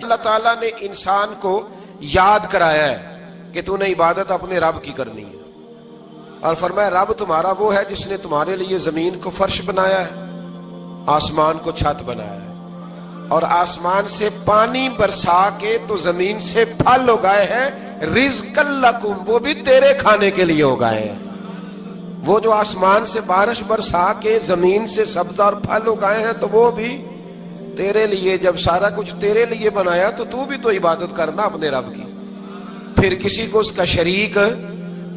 اللہ تعالیٰ نے انسان کو یاد کرایا ہے کہ تو نے عبادت اپنے رب کی کرنی ہے، اور فرمایا رب تمہارا وہ ہے جس نے تمہارے لیے زمین کو فرش بنایا ہے، آسمان کو چھت بنایا ہے، اور آسمان سے پانی برسا کے تو زمین سے پھل اگائے ہیں، رزق لکم، وہ بھی تیرے کھانے کے لیے اگائے ہیں۔ وہ جو آسمان سے بارش برسا کے زمین سے سبز اور پھل اگائے ہیں تو وہ بھی تیرے لیے۔ جب سارا کچھ تیرے لیے بنایا تو بھی تو عبادت کرنا اپنے رب کی، پھر کسی کو اس کا شریک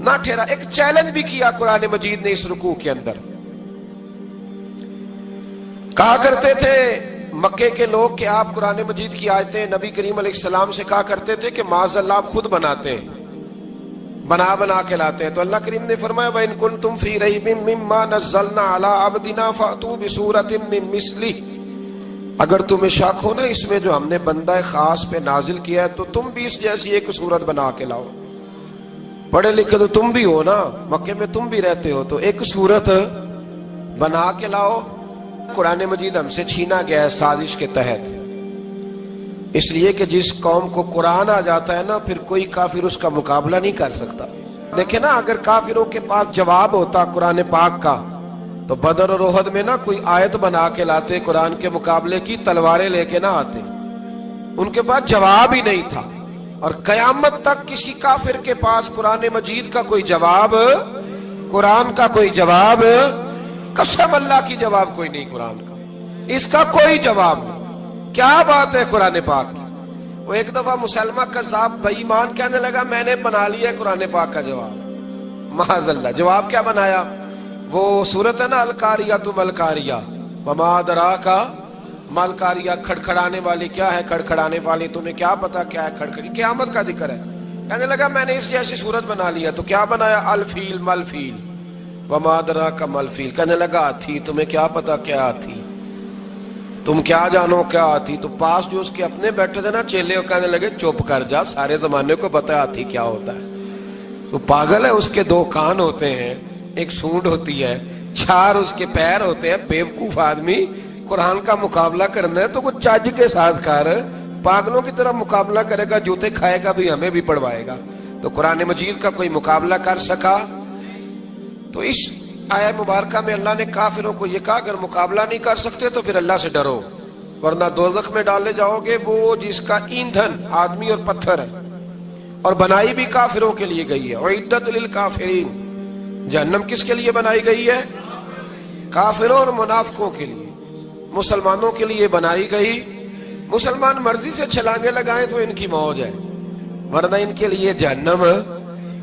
نہ ٹھہرا۔ ایک چیلنج بھی کیا قرآن مجید نے اس رکوع کے اندر، کہا کرتے تھے مکے کے لوگ کہ آپ قرآن مجید کی آیتیں نبی کریم علیہ السلام سے کہا کرتے تھے کہ معاذ اللہ آپ خود بناتے ہیں، بنا کے لاتے ہیں۔ تو اللہ کریم نے فرمایا وَإِن كُنتُمْ فِي رَيْبٍ مِّمَّا نَزَّلْنَا عَلَىٰ عَبْدِنَا فَأْتُوا بِسُورَةٍ مِّن مِّثْلِهِ، اگر تمہیں شک ہو نا اس میں جو ہم نے بندہ خاص پہ نازل کیا ہے تو تم بھی اس جیسی ایک صورت بنا کے لاؤ۔ پڑھے لکھے تو تم بھی ہو نا، مکے میں تم بھی رہتے ہو، تو ایک صورت بنا کے لاؤ۔ قرآن مجید ہم سے چھینا گیا ہے سازش کے تحت، اس لیے کہ جس قوم کو قرآن آ جاتا ہے نا پھر کوئی کافر اس کا مقابلہ نہیں کر سکتا۔ دیکھیں نا اگر کافروں کے پاس جواب ہوتا قرآن پاک کا تو بدر اور احد میں نا کوئی آیت بنا کے لاتے قرآن کے مقابلے کی، تلواریں لے کے نہ آتے، ان کے پاس جواب ہی نہیں تھا۔ اور قیامت تک کسی کافر کے پاس قرآن مجید کا کوئی جواب، قرآن کا کوئی جواب، قسم اللہ کی جواب کوئی نہیں، قرآن کا اس کا کوئی جواب نہیں۔ کیا بات ہے قرآن پاک کی۔ وہ ایک دفعہ مسلمہ کذاب بے ایمان کہنے لگا میں نے بنا لیا قرآن پاک کا جواب، معاذ اللہ۔ جواب کیا بنایا؟ وہ سورت ہے نا القاریہ تو ملکاریہ، وما ادراک ملکاریہ، کھڑکھڑانے والی کیا ہے، کھڑکھڑانے والی تمہیں کیا پتا کیا ہے کھڑکھڑی، قیامت کا ذکر ہے۔ کہنے لگا میں نے اس جیسی صورت بنا لیا، تو کیا بنایا؟ الفیل ملفیل، وما ادراک ملفیل۔ کہنے لگا ہاتھی، تمہیں کیا پتا کیا ہاتھی، تم کیا جانو کیا ہاتھی۔ تو پاس جو اس کے اپنے بیٹھے تھے نا چیلے، وہ کہنے لگے چپ کر جا، سارے زمانے کو پتا ہے ہاتھی کیا ہوتا ہے۔ تو پاگل ہے، اس کے دو کان ہوتے ہیں، ایک سونڈ ہوتی ہے، چار اس کے پیر ہوتے ہیں۔ بیوقوف آدمی قرآن کا مقابلہ کرنا ہے تو کچھ چج کے ساتھ کر، پاگلوں کی طرح مقابلہ کرے گا، جوتے کھائے گا بھی ہمیں بھی پڑھوائے گا۔ تو قرآن مجید کا کوئی مقابلہ کر سکا؟ تو اس آیہ مبارکہ میں اللہ نے کافروں کو یہ کہا اگر مقابلہ نہیں کر سکتے تو پھر اللہ سے ڈرو، ورنہ دوزخ میں ڈالے جاؤ گے، وہ جس کا ایندھن آدمی اور پتھر ہے، اور بنائی بھی کافروں کے لیے گئی ہے۔ اعدت للکافرین، جہنم کس کے لیے بنائی گئی ہے؟ کافروں اور منافقوں کے لیے۔ مسلمانوں کے لیے بنائی گئی، مسلمان مرضی سے چھلانگے لگائیں تو ان کی موج ہے، ورنہ ان کے لیے جہنم،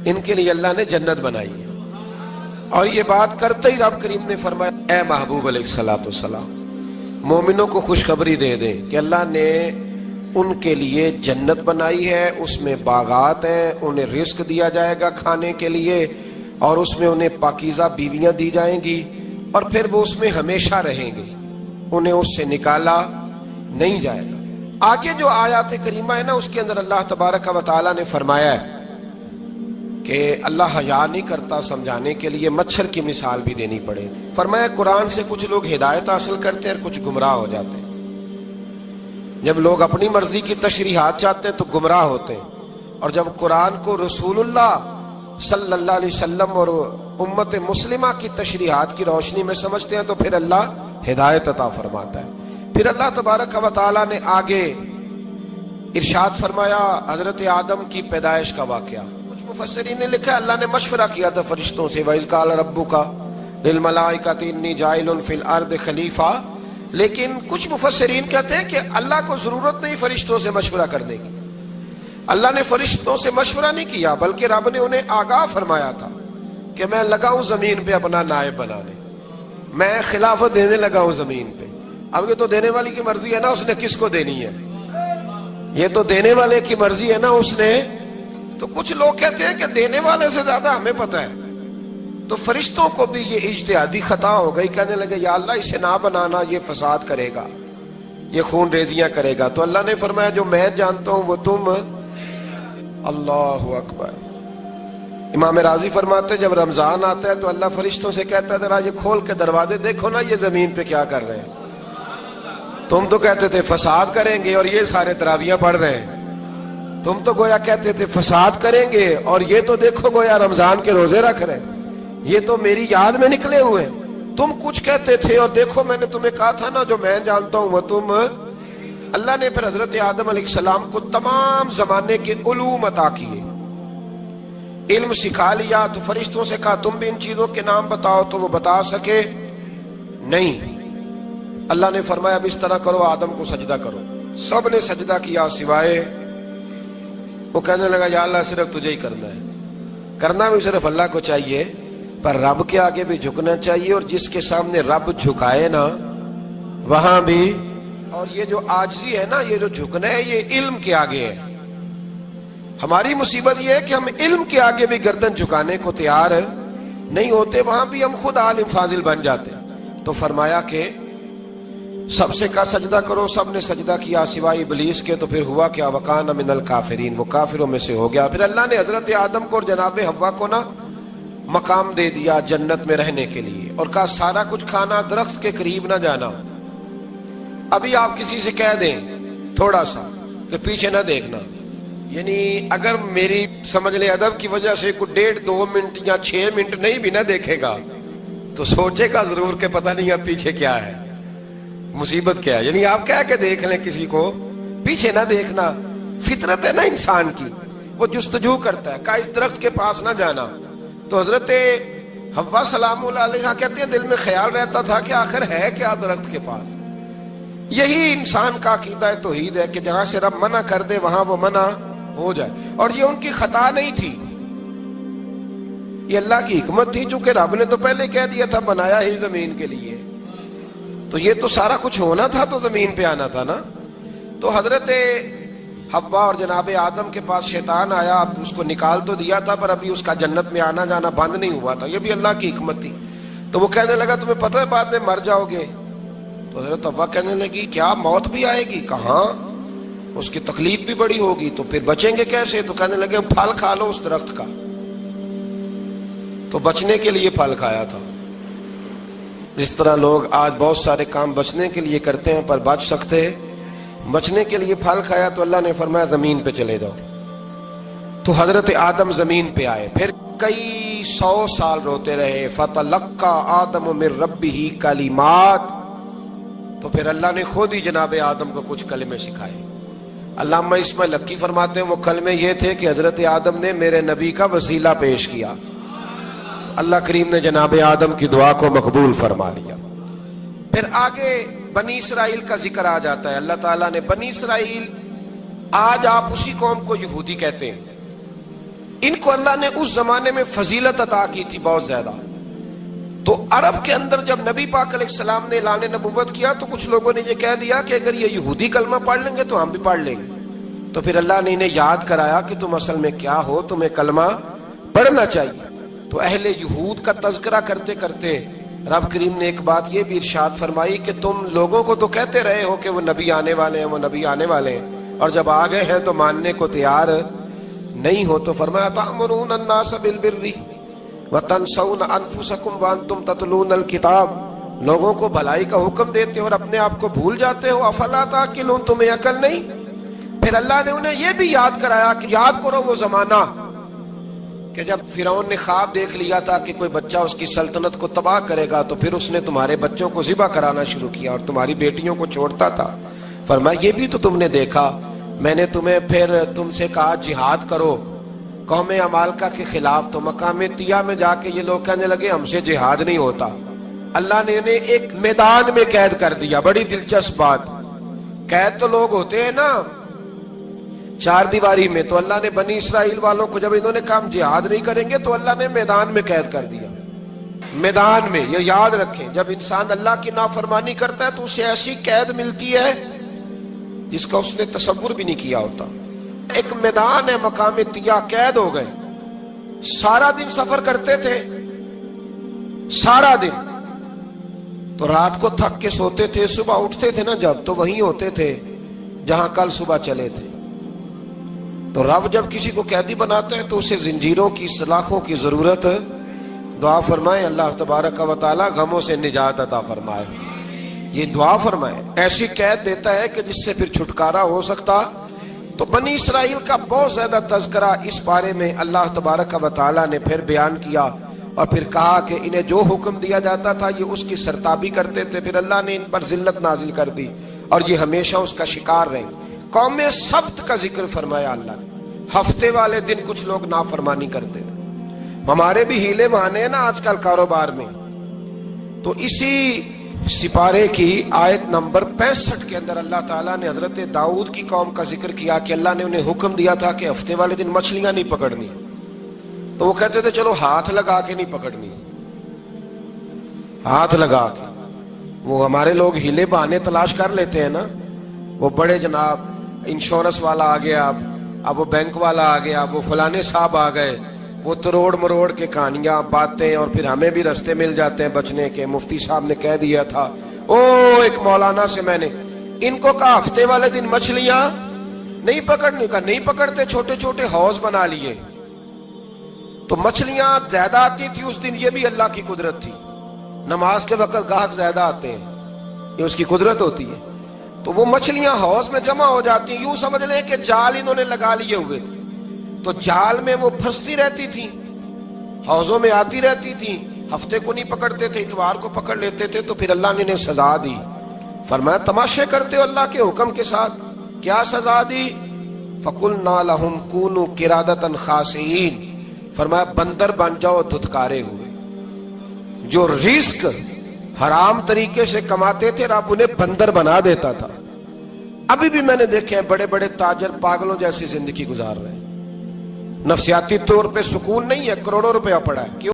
ان کے لیے اللہ نے جنت بنائی ہے۔ اور یہ بات کرتے ہی رب کریم نے فرمایا اے محبوب علیہ السلام مومنوں کو خوشخبری دے دیں کہ اللہ نے ان کے لیے جنت بنائی ہے، اس میں باغات ہیں، انہیں رزق دیا جائے گا کھانے کے لیے، اور اس میں انہیں پاکیزہ بیویاں دی جائیں گی، اور پھر وہ اس میں ہمیشہ رہیں گے، انہیں اس سے نکالا نہیں جائے گا۔ آگے جو آیات کریمہ ہے نا اس کے اندر اللہ تبارک و تعالیٰ نے فرمایا ہے کہ اللہ حیا نہیں کرتا سمجھانے کے لیے، مچھر کی مثال بھی دینی پڑے۔ فرمایا قرآن سے کچھ لوگ ہدایت حاصل کرتے ہیں اور کچھ گمراہ ہو جاتے ہیں۔ جب لوگ اپنی مرضی کی تشریحات چاہتے ہیں تو گمراہ ہوتے ہیں، اور جب قرآن کو رسول اللہ صلی اللہ علیہ وسلم اور امت مسلمہ کی تشریحات کی روشنی میں سمجھتے ہیں تو پھر اللہ ہدایت عطا فرماتا ہے۔ پھر اللہ تبارک و تعالیٰ نے آگے ارشاد فرمایا حضرت آدم کی پیدائش کا واقعہ۔ کچھ مفسرین نے لکھا اللہ نے مشورہ کیا تھا فرشتوں سے، وَإِذْ قَالَ رَبُّكَ لِلْمَلَائِكَةِ إِنِّي جَاعِلٌ فِي الْأَرْضِ خَلِيفَةً، لیکن کچھ مفسرین کہتے ہیں کہ اللہ کو ضرورت نہیں فرشتوں سے مشورہ کرنے کی، اللہ نے فرشتوں سے مشورہ نہیں کیا، بلکہ رب نے انہیں آگاہ فرمایا تھا کہ میں لگا ہوں زمین پہ اپنا نائب بنانے، میں خلافت دینے لگا ہوں زمین پہ۔ اب یہ تو دینے والی کی مرضی ہے نا اس نے کس کو دینی ہے، یہ تو دینے والے کی مرضی ہے نا اس نے۔ تو کچھ لوگ کہتے ہیں کہ دینے والے سے زیادہ ہمیں پتہ ہے، تو فرشتوں کو بھی یہ اجتہادی خطا ہو گئی، کہنے لگے یا اللہ اسے نہ بنانا، یہ فساد کرے گا، یہ خون ریزیاں کرے گا۔ تو اللہ نے فرمایا جو میں جانتا ہوں وہ تم، اللہ اکبر۔ امام راضی فرماتے ہیں جب رمضان آتا ہے تو اللہ فرشتوں سے کہتا ہے ذرا یہ کھول کے دروازے دیکھو نا یہ زمین پہ کیا کر رہے ہیں، تم تو کہتے تھے فساد کریں گے اور یہ سارے تراویحاں پڑھ رہے ہیں. تم تو گویا کہتے تھے فساد کریں گے اور یہ تو دیکھو گویا رمضان کے روزے رکھ رہے ہیں. یہ تو میری یاد میں نکلے ہوئے ہیں. تم کچھ کہتے تھے اور دیکھو میں نے تمہیں کہا تھا نا جو میں جانتا ہوں وہ تم. اللہ نے پھر حضرت آدم علیہ السلام کو تمام زمانے کے علوم عطا کیے, علم سکھا لیا. تو فرشتوں سے کہا تم بھی ان چیزوں کے نام بتاؤ, تو وہ بتا سکے نہیں. اللہ نے فرمایا اب اس طرح کرو, آدم کو سجدہ کرو. سب نے سجدہ کیا سوائے. وہ کہنے لگا یا اللہ صرف تجھے ہی کرنا ہے. کرنا بھی صرف اللہ کو چاہیے, پر رب کے آگے بھی جھکنا چاہیے, اور جس کے سامنے رب جھکائے نا وہاں بھی. اور یہ جو عاجزی ہے نا, یہ جو جھکنا ہے, یہ علم کے آگے ہے. ہماری مصیبت یہ ہے کہ ہم علم کے آگے بھی گردن جھکانے کو تیار نہیں ہوتے, وہاں بھی ہم خود عالم فاضل بن جاتے. تو فرمایا کہ سب سے کہا سجدہ کرو, سب نے سجدہ کیا سوائے ابلیس کے. تو پھر ہوا کیا, وکان من الکافرین, وہ کافروں میں سے ہو گیا. پھر اللہ نے حضرت آدم کو اور جناب حوا کو نا مقام دے دیا جنت میں رہنے کے لیے, اور کہا سارا کچھ کھانا, درخت کے قریب نہ جانا. ابھی آپ کسی سے کہہ دیں تھوڑا سا کہ پیچھے نہ دیکھنا, یعنی اگر میری سمجھ لیں ادب کی وجہ سے کوئی 1.5-2 منٹ یا 6 منٹ نہیں بھی نہ دیکھے گا تو سوچے گا ضرور کہ پتہ نہیں اب پیچھے کیا ہے, مصیبت کیا ہے. یعنی آپ کہہ کے دیکھ لیں کسی کو, پیچھے نہ دیکھنا. فطرت ہے نا انسان کی, وہ جستجو کرتا ہے. کہا اس درخت کے پاس نہ جانا. تو حضرت حوا سلام اللہ علیہ کہتے ہیں دل میں خیال رہتا تھا کہ آخر ہے کیا درخت کے پاس. یہی انسان کا عقیدہ توحید ہے کہ جہاں سے رب منع کر دے وہاں وہ منع ہو جائے. اور یہ ان کی خطا نہیں تھی, یہ اللہ کی حکمت تھی, چونکہ رب نے تو پہلے کہہ دیا تھا بنایا ہی زمین کے لیے, تو یہ تو سارا کچھ ہونا تھا تو زمین پہ آنا تھا نا. تو حضرت حوا اور جناب آدم کے پاس شیطان آیا, اب اس کو نکال تو دیا تھا پر ابھی اس کا جنت میں آنا جانا بند نہیں ہوا تھا, یہ بھی اللہ کی حکمت تھی. تو وہ کہنے لگا تمہیں پتہ ہے بعد میں مر جاؤ گے. تو حضرت حوا کہنے لگی کیا موت بھی آئے گی؟ کہاں, اس کی تکلیف بھی بڑی ہوگی, تو پھر بچیں گے کیسے؟ تو کہنے لگے پھل کھا لو اس درخت کا. تو بچنے کے لیے پھل کھایا تھا. جس طرح لوگ آج بہت سارے کام بچنے کے لیے کرتے ہیں پر بچ سکتے, بچنے کے لیے پھل کھایا. تو اللہ نے فرمایا زمین پہ چلے جاؤ. تو حضرت آدم زمین پہ آئے, پھر کئی 100 سال روتے رہے. فَتَلَقَّى آدَمُ مِن رَبِّهِ کَلِمَاتٍ, تو پھر اللہ نے خود ہی جناب آدم کو کچھ کلمے سکھائے. علامہ اسماعیل لکی فرماتے ہیں وہ کلمے یہ تھے کہ حضرت آدم نے میرے نبی کا وسیلہ پیش کیا, اللہ کریم نے جناب آدم کی دعا کو مقبول فرما لیا. پھر آگے بنی اسرائیل کا ذکر آ جاتا ہے. اللہ تعالیٰ نے بنی اسرائیل, آج آپ اسی قوم کو یہودی کہتے ہیں, ان کو اللہ نے اس زمانے میں فضیلت عطا کی تھی بہت زیادہ. تو عرب کے اندر جب نبی پاک علیہ السلام نے اعلان نبوت کیا تو کچھ لوگوں نے یہ کہہ دیا کہ اگر یہ یہودی کلمہ پڑھ لیں گے تو ہم بھی پڑھ لیں گے. تو پھر اللہ نے انہیں یاد کرایا کہ تم اصل میں کیا ہو, تمہیں کلمہ پڑھنا چاہیے. تو اہل یہود کا تذکرہ کرتے کرتے رب کریم نے ایک بات یہ بھی ارشاد فرمائی کہ تم لوگوں کو تو کہتے رہے ہو کہ وہ نبی آنے والے ہیں, وہ نبی آنے والے ہیں, اور جب آ گئے ہیں تو ماننے کو تیار نہیں ہو. تو فرمایا تأمرون الناس بالبر وتنسون انفسکم وانتم تتلون الکتاب, لوگوں کو بھلائی کا حکم دیتے ہو اور اپنے آپ کو بھول جاتے ہو. افلا تعقلون, تمہیں عقل نہیں؟ پھر اللہ نے انہیں یہ بھی یاد کرایا کہ یاد کرو وہ زمانہ کہ جب فرعون نے خواب دیکھ لیا تھا کہ کوئی بچہ اس کی سلطنت کو تباہ کرے گا, تو پھر اس نے تمہارے بچوں کو ذبح کرانا شروع کیا اور تمہاری بیٹیوں کو چھوڑتا تھا. فرمایا یہ بھی تو تم نے دیکھا, میں نے تمہیں پھر تم سے کہا جہاد کرو قوم عمالقہ کے خلاف, تو مقام طیہ میں جا کے یہ لوگ کہنے لگے ہم سے جہاد نہیں ہوتا. اللہ نے انہیں ایک میدان میں قید کر دیا. بڑی دلچسپ بات, قید تو لوگ ہوتے ہیں نا چار دیواری میں, تو اللہ نے بنی اسرائیل والوں کو جب انہوں نے کہا ہم جہاد نہیں کریں گے تو اللہ نے میدان میں قید کر دیا. میدان میں, یہ یاد رکھیں, جب انسان اللہ کی نافرمانی کرتا ہے تو اسے ایسی قید ملتی ہے جس کا اس نے تصور بھی نہیں کیا ہوتا. ایک میدان ہے مقام طیہ, قید ہو گئے. سارا دن سفر کرتے تھے, سارا دن, تو رات کو تھک کے سوتے تھے, صبح اٹھتے تھے نا جب, تو وہیں ہوتے تھے جہاں کل صبح چلے تھے. تو رب جب کسی کو قیدی بناتا ہے تو اسے زنجیروں کی, سلاخوں کی ضرورت, دعا فرمائیں اللہ تبارک و تعالی غموں سے نجات عطا فرمائے. یہ دعا فرمائے، ایسی قید دیتا ہے کہ جس سے پھر چھٹکارا ہو سکتا۔ تو بنی اسرائیل کا بہت زیادہ تذکرہ اس بارے میں اللہ تبارک و تعالیٰ نے پھر بیان کیا، اور پھر کہا کہ انہیں جو حکم دیا جاتا تھا یہ اس کی سرتابی کرتے تھے، پھر اللہ نے ان پر ذلت نازل کر دی اور یہ ہمیشہ اس کا شکار رہیں۔ قوم سبت کا ذکر فرمایا اللہ نے، ہفتے والے دن کچھ لوگ نافرمانی کرتے تھے۔ ہمارے بھی ہیلے بہانے ہیں نا آج کل کاروبار میں، تو اسی سپارے کی آیت نمبر 65 کے اندر اللہ تعالیٰ نے حضرت داؤد کی قوم کا ذکر کیا کہ اللہ نے انہیں حکم دیا تھا کہ ہفتے والے دن مچھلیاں نہیں پکڑنی، تو وہ کہتے تھے چلو ہاتھ لگا کے نہیں پکڑنی، ہاتھ لگا کے۔ وہ ہمارے لوگ ہیلے بہانے تلاش کر لیتے ہیں نا، وہ بڑے جناب انشورنس والا آ گیا، اب وہ بینک والا آ گیا، وہ فلانے صاحب آ گئے، وہ تروڑ مروڑ کے کہانیاں باتیں، اور پھر ہمیں بھی رستے مل جاتے ہیں بچنے کے۔ مفتی صاحب نے کہہ دیا تھا، ایک مولانا سے میں نے ان کو کہا ہفتے والے دن مچھلیاں نہیں پکڑنے کا، نہیں پکڑتے، چھوٹے چھوٹے حوض بنا لیے تو مچھلیاں زیادہ آتی تھی اس دن۔ یہ بھی اللہ کی قدرت تھی، نماز کے وقت گاہک زیادہ آتے ہیں، یہ اس کی قدرت ہوتی ہے۔ تو وہ مچھلیاں حوض میں جمع ہو جاتی ہیں، یوں سمجھ لیں کہ جال انہوں نے لگا لیے ہوئے تھے، تو جال میں وہ پھنستی رہتی تھی، حوضوں میں آتی رہتی تھی۔ ہفتے کو نہیں پکڑتے تھے، اتوار کو پکڑ لیتے تھے، تو پھر اللہ نے انہیں سزا دی۔ فرمایا تماشے کرتے ہو اللہ کے حکم کے ساتھ؟ کیا سزا دی؟ فَقُلْنَا لَهُمْ كُونُوا قِرَادَةً خَاسِئِينَ، فرمایا بندر بن جاؤ دھتکارے ہوئے۔ جو رزق حرام طریقے سے کماتے تھے رب انہیں بندر بنا دیتا تھا۔ ابھی بھی میں نے دیکھے ہیں بڑے بڑے تاجر پاگلوں جیسی زندگی گزار رہے ہیں، نفسیاتی طور پہ سکون نہیں ہے، کروڑوں روپیہ پڑا ہے، کیوں؟